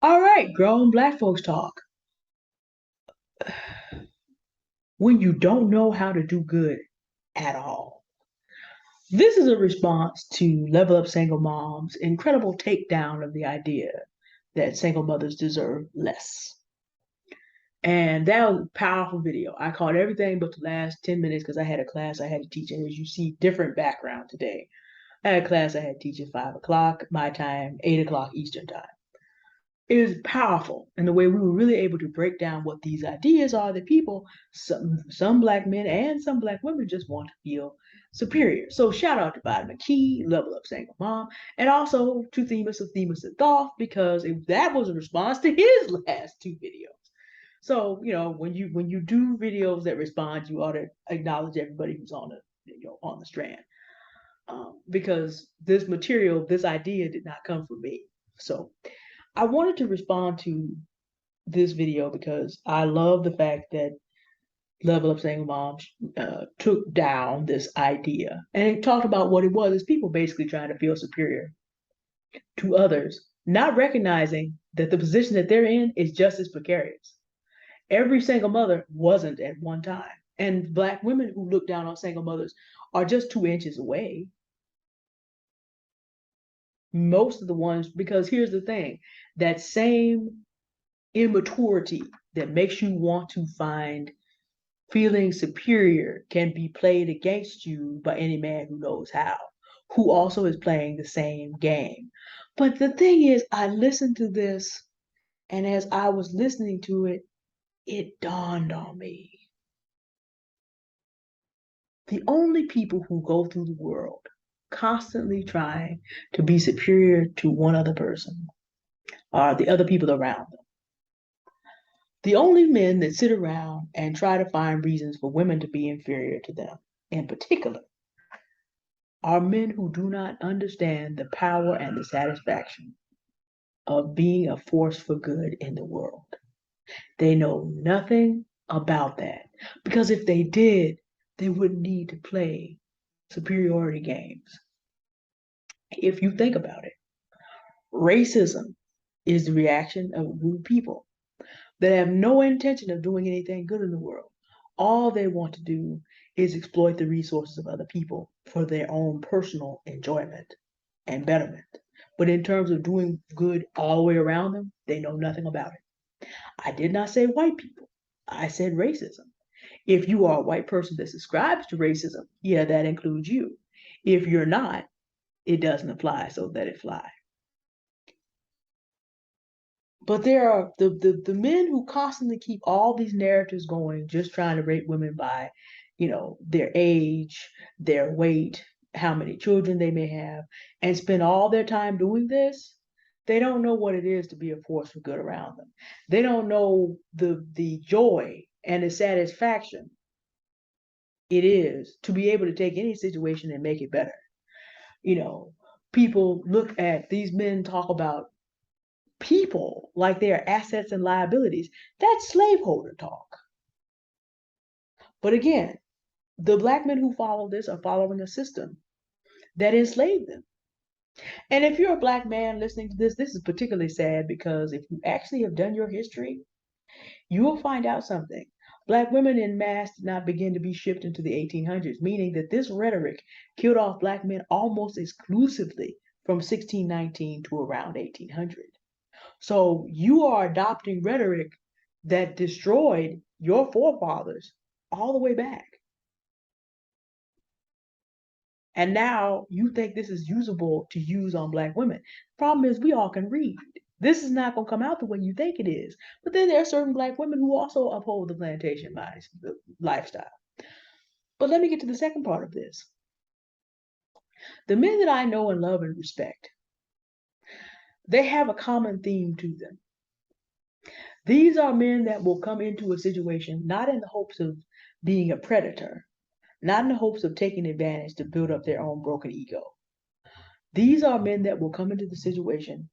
All right, grown black folks talk. When you don't know how to do good at all. This is a response to Level Up Single Mom's incredible takedown of the idea that single mothers deserve less. And that was a powerful video. I caught everything but the last 10 minutes because I had a class I had to teach. And as you see, different background today. I had a class I had to teach at 5 o'clock my time, 8 o'clock Eastern time. It was powerful in the way we were really able to break down what these ideas are that people, some black men and some black women just want to feel superior. So shout out to Vitamin McKee, Level Up Single Mom, and also to Themis of Thoth, because that was a response to his last two videos. So, when you do videos that respond, you ought to acknowledge everybody who's on the strand. Because this material, this idea did not come from me. So I wanted to respond to this video because I love the fact that Level Up Single Moms took down this idea and it talked about what it was. It's people basically trying to feel superior to others, not recognizing that the position that they're in is just as precarious. Every single mother wasn't at one time. And black women who look down on single mothers are just 2 inches away. Most of the ones, because here's the thing, that same immaturity that makes you want to find feeling superior can be played against you by any man who knows how, who also is playing the same game. But the thing is, I listened to this, and as I was listening to it, it dawned on me. The only people who go through the world constantly trying to be superior to one other person are the other people around them. The only men that sit around and try to find reasons for women to be inferior to them, in particular, are men who do not understand the power and the satisfaction of being a force for good in the world. They know nothing about that because if they did, they wouldn't need to play superiority games. If you think about it, racism is the reaction of a group of people that have no intention of doing anything good in the world. All they want to do is exploit the resources of other people for their own personal enjoyment and betterment. But in terms of doing good all the way around them, they know nothing about it. I did not say white people. I said racism. If you are a white person that subscribes to racism, yeah, that includes you. If you're not, it doesn't apply, so let it fly. But there are the men who constantly keep all these narratives going, just trying to rate women by, their age, their weight, how many children they may have, and spend all their time doing this. They don't know what it is to be a force for good around them. They don't know the joy and the satisfaction it is to be able to take any situation and make it better. You know, People look at these men talk about people like they are assets and liabilities. That's slaveholder talk. But again, the black men who follow this are following a system that enslaved them. And if you're a black man listening to this is particularly sad because if you actually have done your history, you will find out something. Black women in mass did not begin to be shipped into the 1800s, meaning that this rhetoric killed off black men almost exclusively from 1619 to around 1800. So you are adopting rhetoric that destroyed your forefathers all the way back. And now you think this is usable to use on black women. Problem is, we all can read. This is not going to come out the way you think it is. But then there are certain black women who also uphold the plantation lifestyle. But let me get to the second part of this. The men that I know and love and respect, they have a common theme to them. These are men that will come into a situation not in the hopes of being a predator, not in the hopes of taking advantage to build up their own broken ego. These are men that will come into the situation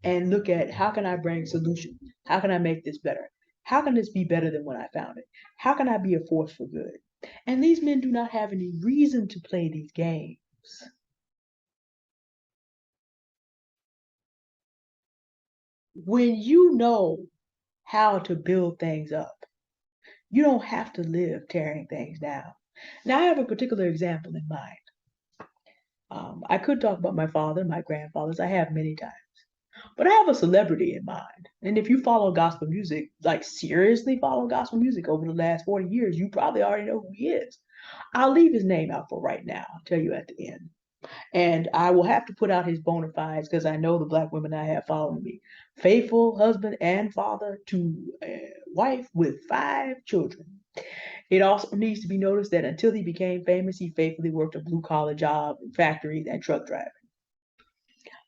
and look at how can I bring solutions? How can I make this better? How can this be better than when I found it? How can I be a force for good? And these men do not have any reason to play these games. When you know how to build things up, you don't have to live tearing things down. Now, I have a particular example in mind. I could talk about my father, my grandfathers. I have many times. But I have a celebrity in mind. And if you follow gospel music, like seriously follow gospel music over the last 40 years, you probably already know who he is. I'll leave his name out for right now. I'll tell you at the end. And I will have to put out his bona fides because I know the black women I have following me. Faithful husband and father to a wife with 5 children. It also needs to be noticed that until he became famous, he faithfully worked a blue collar job in factories and truck driving.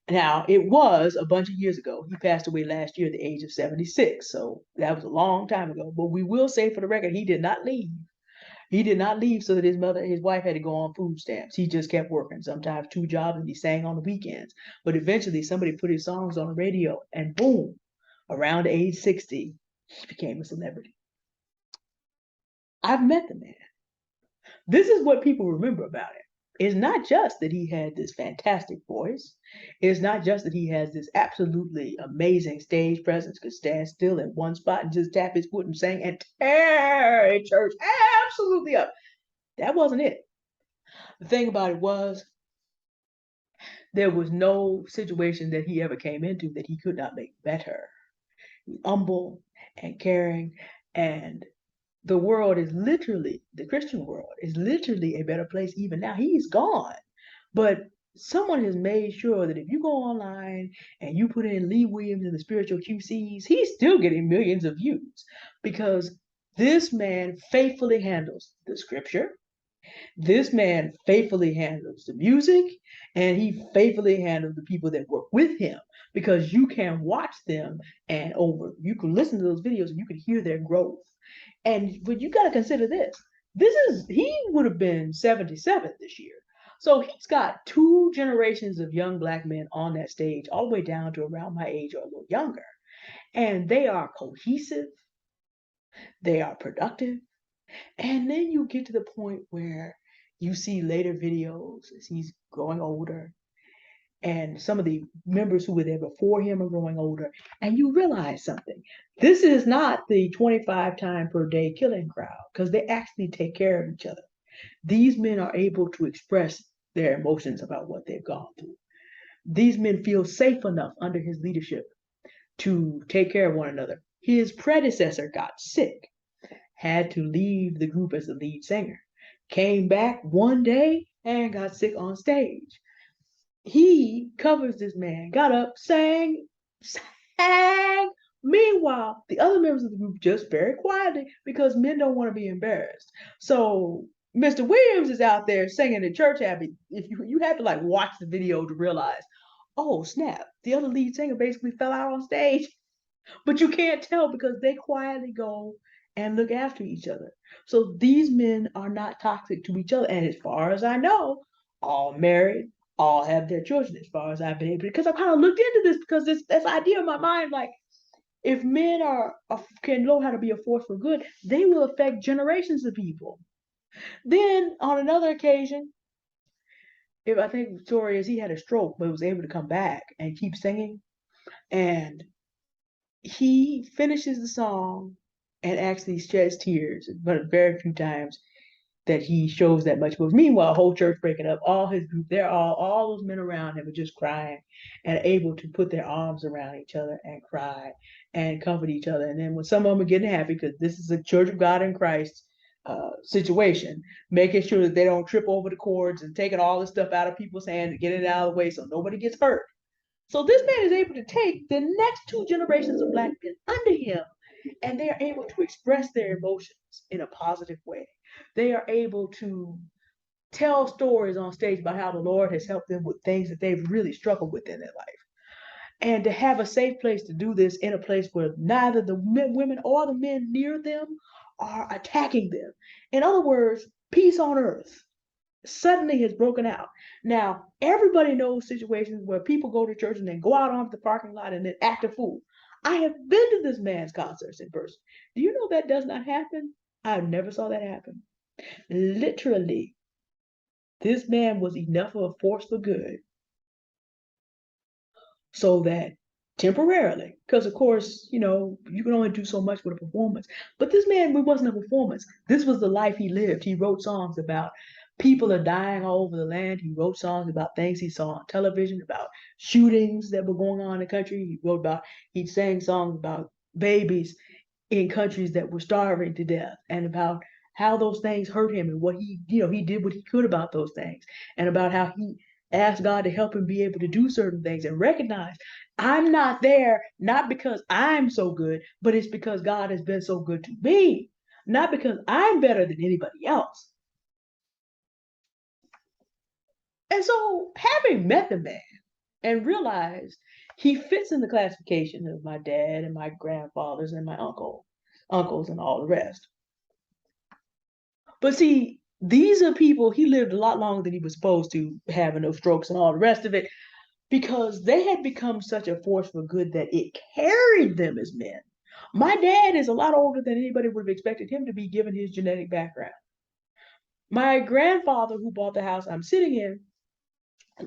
Now, it was a bunch of years ago. He passed away last year at the age of 76. So that was a long time ago. But we will say for the record, he did not leave. He did not leave so that his wife had to go on food stamps. He just kept working, sometimes 2 jobs, and he sang on the weekends. But eventually somebody put his songs on the radio and boom, around age 60, he became a celebrity. I've met the man. This is what people remember about him. It's not just that he had this fantastic voice. It's not just that he has this absolutely amazing stage presence, could stand still in one spot and just tap his foot and sing and tear a church absolutely up. That wasn't it. The thing about it was, there was no situation that he ever came into that he could not make better. Humble and caring, and the world is literally, the Christian world is literally a better place even now. He's gone. But someone has made sure that if you go online and you put in Lee Williams in the spiritual QCs, he's still getting millions of views because this man faithfully handles the scripture. This man faithfully handles the music, and he faithfully handles the people that work with him because you can watch them and you can listen to those videos and you can hear their growth. But you got to consider this. He would have been 77 this year. So he's got 2 generations of young black men on that stage, all the way down to around my age or a little younger. And they are cohesive, they are productive. And then you get to the point where you see later videos as he's growing older, and some of the members who were there before him are growing older, and you realize something. This is not the 25 time per day killing crowd because they actually take care of each other. These men are able to express their emotions about what they've gone through. These men feel safe enough under his leadership to take care of one another. His predecessor got sick, had to leave the group as the lead singer, came back one day and got sick on stage. He covers this man, got up, sang. Meanwhile, the other members of the group just very quietly because men don't want to be embarrassed. So Mr. Williams is out there singing the church happy. If you have to like watch the video to realize, oh snap, the other lead singer basically fell out on stage. But you can't tell because they quietly go and look after each other. So these men are not toxic to each other. And as far as I know, all married, all have their children, as far as I've been able to. Because I kind of looked into this because this idea in my mind, like, if men can know how to be a force for good, they will affect generations of people. Then on another occasion, if I think the story is he had a stroke, but was able to come back and keep singing. And he finishes the song and actually sheds tears, but very few times that he shows that much emotion. Meanwhile, whole church breaking up, all his group, all those men around him are just crying and able to put their arms around each other and cry and comfort each other. And then when some of them are getting happy, because this is a Church of God in Christ situation, making sure that they don't trip over the cords and taking all the stuff out of people's hands and getting it out of the way so nobody gets hurt. So this man is able to take the next 2 generations of black men under him, and they are able to express their emotions in a positive way. They are able to tell stories on stage about how the Lord has helped them with things that they've really struggled with in their life. And to have a safe place to do this in a place where neither the women or the men near them are attacking them. In other words, peace on earth suddenly has broken out. Now, everybody knows situations where people go to church and then go out onto the parking lot and then act a fool. I have been to this man's concerts in person. Do you know that does not happen? I never saw that happen. Literally, this man was enough of a force for good so that temporarily, because of course, you can only do so much with a performance. But this man, it wasn't a performance. This was the life he lived. He wrote songs about people are dying all over the land. He wrote songs about things he saw on television, about shootings that were going on in the country. He sang songs about babies in countries that were starving to death, and about how those things hurt him, and what he did what he could about those things, and about how he asked God to help him be able to do certain things and recognize I'm not there, not because I'm so good, but it's because God has been so good to me, not because I'm better than anybody else. And so, having met the man and realized he fits in the classification of my dad and my grandfathers and my uncles and all the rest. But see, these are people, he lived a lot longer than he was supposed to, having those strokes and all the rest of it, because they had become such a force for good that it carried them as men. My dad is a lot older than anybody would have expected him to be, given his genetic background. My grandfather, who bought the house I'm sitting in,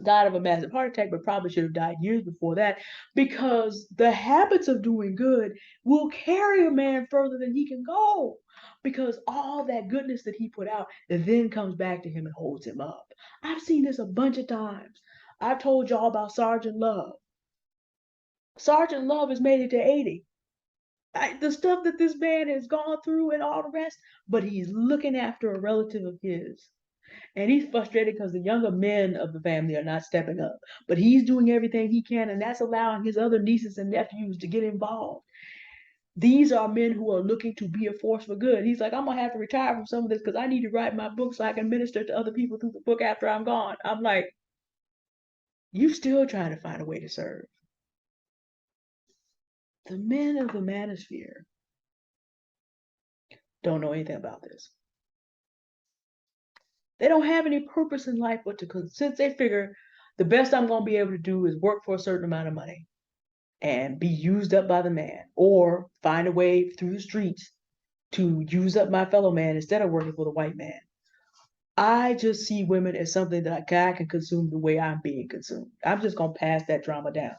died of a massive heart attack, but probably should have died years before that, because the habits of doing good will carry a man further than he can go. Because all that goodness that he put out then comes back to him and holds him up. I've seen this a bunch of times. I've told y'all about Sergeant Love. Sergeant Love has made it to 80. The stuff that this man has gone through and all the rest, but he's looking after a relative of his. And he's frustrated because the younger men of the family are not stepping up. But he's doing everything he can, and that's allowing his other nieces and nephews to get involved. These are men who are looking to be a force for good. He's like, I'm going to have to retire from some of this because I need to write my book so I can minister to other people through the book after I'm gone. I'm like, you still trying to find a way to serve. The men of the manosphere don't know anything about this. They don't have any purpose in life but to, since they figure the best I'm going to be able to do is work for a certain amount of money and be used up by the man, or find a way through the streets to use up my fellow man instead of working for the white man. I just see women as something that I can consume the way I'm being consumed. I'm just going to pass that drama down.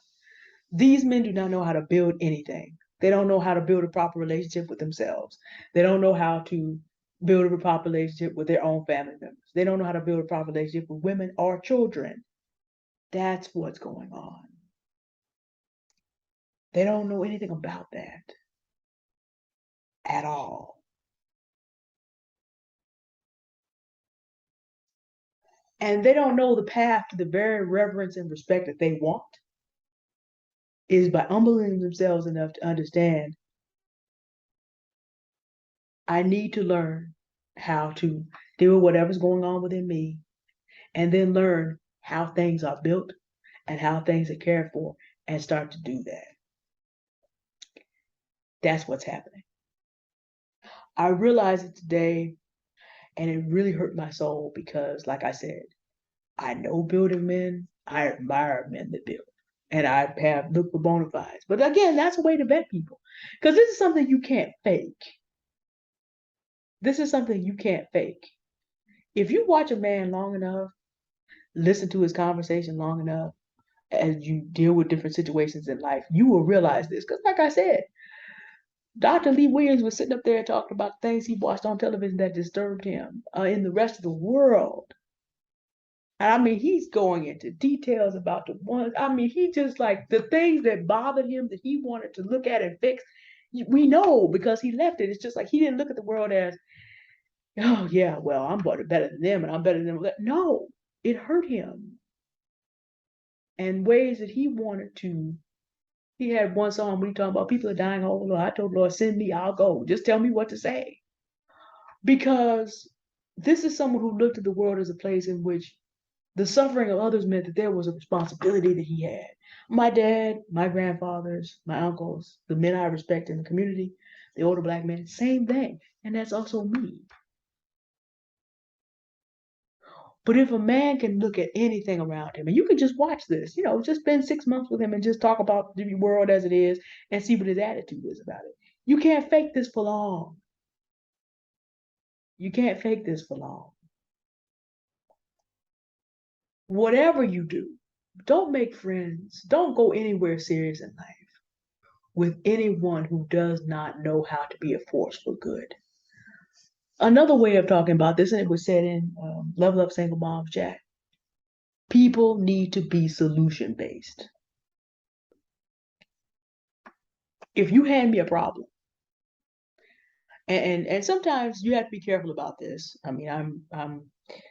These men do not know how to build anything. They don't know how to build a proper relationship with themselves. They don't know how to build a proper relationship with their own family members. They don't know how to build a proper relationship with women or children. That's what's going on. They don't know anything about that at all. And they don't know the path to the very reverence and respect that they want is by humbling themselves enough to understand I need to learn how to deal with whatever's going on within me, and then learn how things are built and how things are cared for, and start to do that. That's what's happening. I realize it today, and it really hurt my soul because, like I said, I know building men, I admire men that build. And I have looked for bona fides. But again, that's a way to vet people. Because this is something you can't fake. This is something you can't fake. If you watch a man long enough, listen to his conversation long enough, as you deal with different situations in life, you will realize this. Because, like I said, Dr. Lee Williams was sitting up there talking about things he watched on television that disturbed him in the rest of the world. And I mean, he's going into details about the ones, I mean, he just like the things that bothered him that he wanted to look at and fix. We know because he left it. It's just like he didn't look at the world as, oh, yeah, well, I'm better than them and I'm better than them. No, it hurt him in ways that he wanted to. He had one song when he talking about people are dying. Oh, Lord, I told Lord, send me, I'll go. Just tell me what to say. Because this is someone who looked at the world as a place in which the suffering of others meant that there was a responsibility that he had. My dad, my grandfathers, my uncles, the men I respect in the community, the older black men, same thing. And that's also me. But if a man can look at anything around him, and you can just watch this, just spend 6 months with him and just talk about the world as it is and see what his attitude is about it. You can't fake this for long. You can't fake this for long. Whatever you do, don't make friends. Don't go anywhere serious in life with anyone who does not know how to be a force for good. Another way of talking about this, and it was said in Level Up Single Moms Chat, people need to be solution based. If you hand me a problem, and sometimes you have to be careful about this. I mean, I'm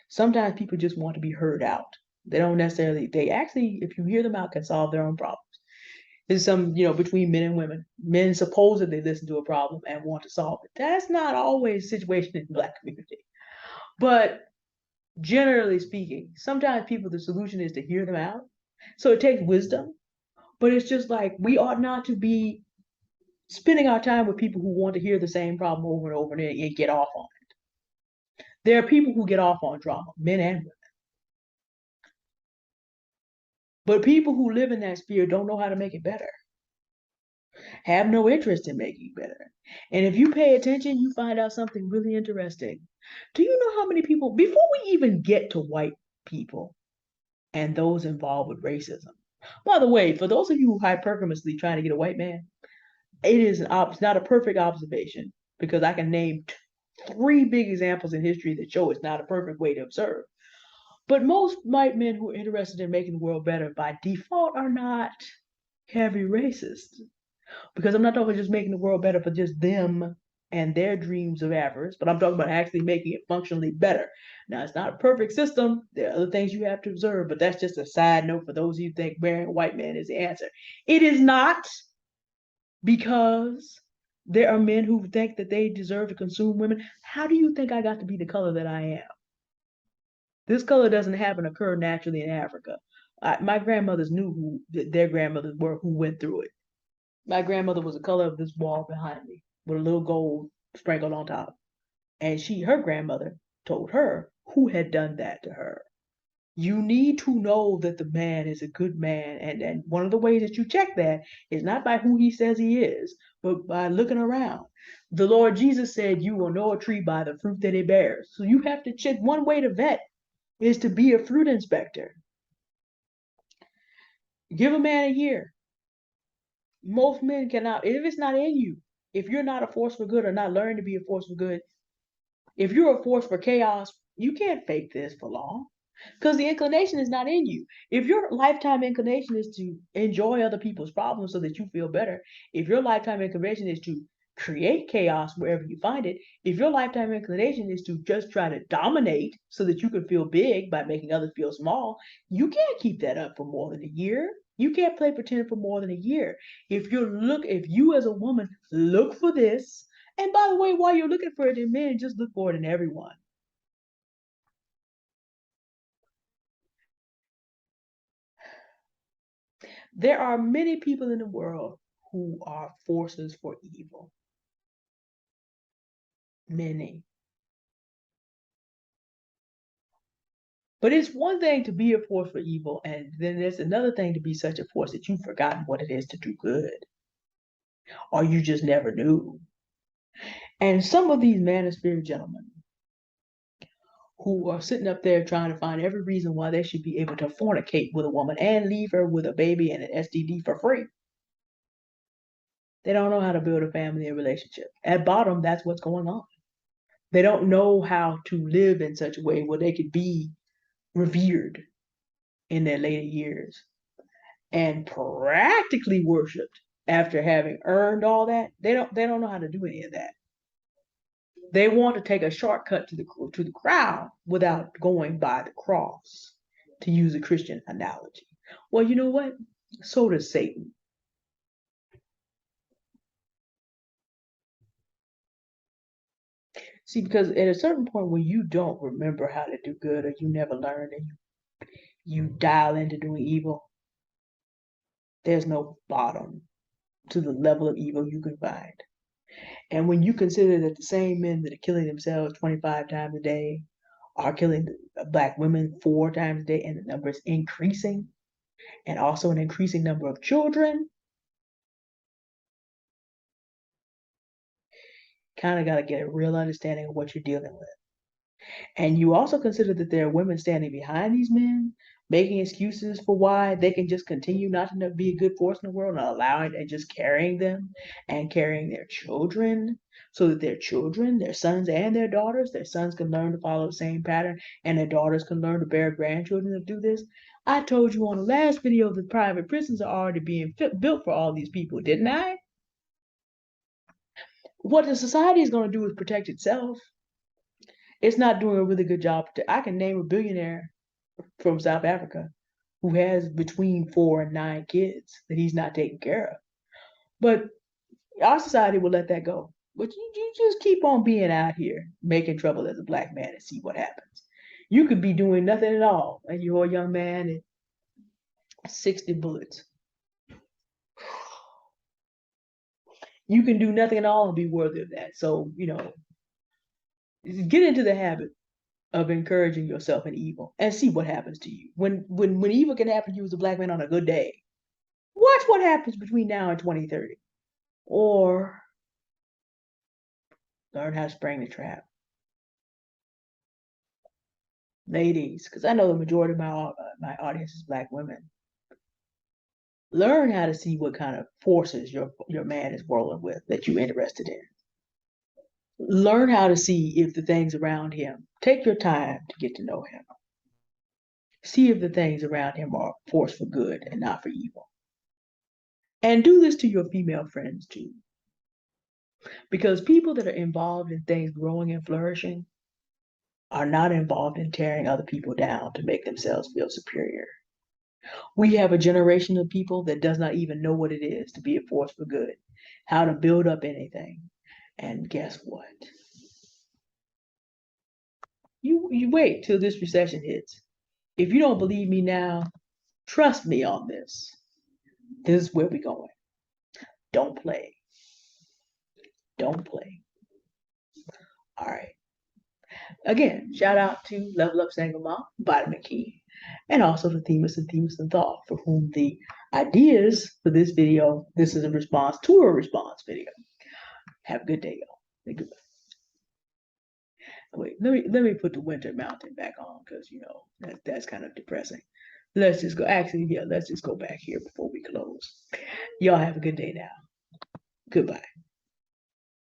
sometimes people just want to be heard out. They don't necessarily. They actually, if you hear them out, can solve their own problems. There's some, between men and women. Men supposedly listen to a problem and want to solve it. That's not always the situation in the Black community. But generally speaking, sometimes people, the solution is to hear them out. So it takes wisdom, but it's just like we ought not to be spending our time with people who want to hear the same problem over and over and get off on it. There are people who get off on drama, men and women. But people who live in that sphere don't know how to make it better, have no interest in making it better. And if you pay attention, you find out something really interesting. Do you know how many people, before we even get to white people and those involved with racism? By the way, for those of you who hypergamously trying to get a white man, it's not a perfect observation because I can name three big examples in history that show it's not a perfect way to observe. But most white men who are interested in making the world better by default are not heavy racists. Because I'm not talking just making the world better for just them and their dreams of avarice, but I'm talking about actually making it functionally better. Now, it's not a perfect system. There are other things you have to observe, but that's just a side note for those of you who think marrying a white man is the answer. It is not, because there are men who think that they deserve to consume women. How do you think I got to be the color that I am? This color doesn't happen to occur naturally in Africa. My grandmothers knew who their grandmothers were who went through it. My grandmother was the color of this wall behind me with a little gold sprinkled on top. And her grandmother, told her who had done that to her. You need to know that the man is a good man. And one of the ways that you check that is not by who he says he is, but by looking around. The Lord Jesus said, you will know a tree by the fruit that it bears. So you have to check. One way to vet is to be a fruit inspector. Give a man a year. Most men cannot, if it's not in you, if you're not a force for good or not learning to be a force for good, if you're a force for chaos, you can't fake this for long because the inclination is not in you. If your lifetime inclination is to enjoy other people's problems so that you feel better, if your lifetime inclination is to create chaos wherever you find it, if your lifetime inclination is to just try to dominate so that you can feel big by making others feel small, you can't keep that up for more than a year. You can't play pretend for more than a year. If you as a woman look for this, and by the way, while you're looking for it in men, just look for it in everyone. There are many people in the world who are forces for evil. Many. But it's one thing to be a force for evil, and then there's another thing to be such a force that you've forgotten what it is to do good, or you just never knew. And some of these manosphere gentlemen who are sitting up there trying to find every reason why they should be able to fornicate with a woman and leave her with a baby and an STD for free. They don't know how to build a family and relationship. At bottom, that's what's going on. They don't know how to live in such a way where they could be revered in their later years and practically worshipped after having earned all that. They don't know how to do any of that. They want to take a shortcut to the crown without going by the cross, to use a Christian analogy. Well, you know what? So does Satan. See, because at a certain point when you don't remember how to do good or you never learn and you dial into doing evil, there's no bottom to the level of evil you can find. And when you consider that the same men that are killing themselves 25 times a day are killing Black women 4 times a day, and the number is increasing, and also an increasing number of children, kind of got to get a real understanding of what you're dealing with. And you also consider that there are women standing behind these men, making excuses for why they can just continue not to be a good force in the world, and allowing and just carrying them and carrying their children, so that their children, their sons and their daughters, their sons can learn to follow the same pattern, and their daughters can learn to bear grandchildren to do this. I told you on the last video that private prisons are already being built for all these people, didn't I? What the society is going to do is protect itself. It's not doing a really good job. I can name a billionaire from South Africa who has between 4 and 9 kids that he's not taking care of. But our society will let that go. But you just keep on being out here making trouble as a black man and see what happens. You could be doing nothing at all, and you're a young man and 60 bullets. You can do nothing at all and be worthy of that. So, get into the habit of encouraging yourself in evil and see what happens to you. When evil can happen to you as a black man on a good day, watch what happens between now and 2030. Or learn how to spring the trap. Ladies, because I know the majority of my audience is black women. Learn how to see what kind of forces your man is rolling with that you're interested in. Learn how to see if the things around him, take your time to get to know him. See if the things around him are a force for good and not for evil. And do this to your female friends too. Because people that are involved in things growing and flourishing are not involved in tearing other people down to make themselves feel superior. We have a generation of people that does not even know what it is to be a force for good, how to build up anything. And guess what? You wait till this recession hits. If you don't believe me now, trust me on this. This is where we're going. Don't play. Don't play. All right. Again, shout out to Level Up Single Mom, Vitamin Key, and also to Themis and Thought, for whom the ideas for this video, this is a response to a response video. Have a good day, y'all. Goodbye. Wait, let me put the Winter Mountain back on, because that's kind of depressing. Let's just go. Actually, yeah, let's just go back here before we close. Y'all have a good day now. Goodbye.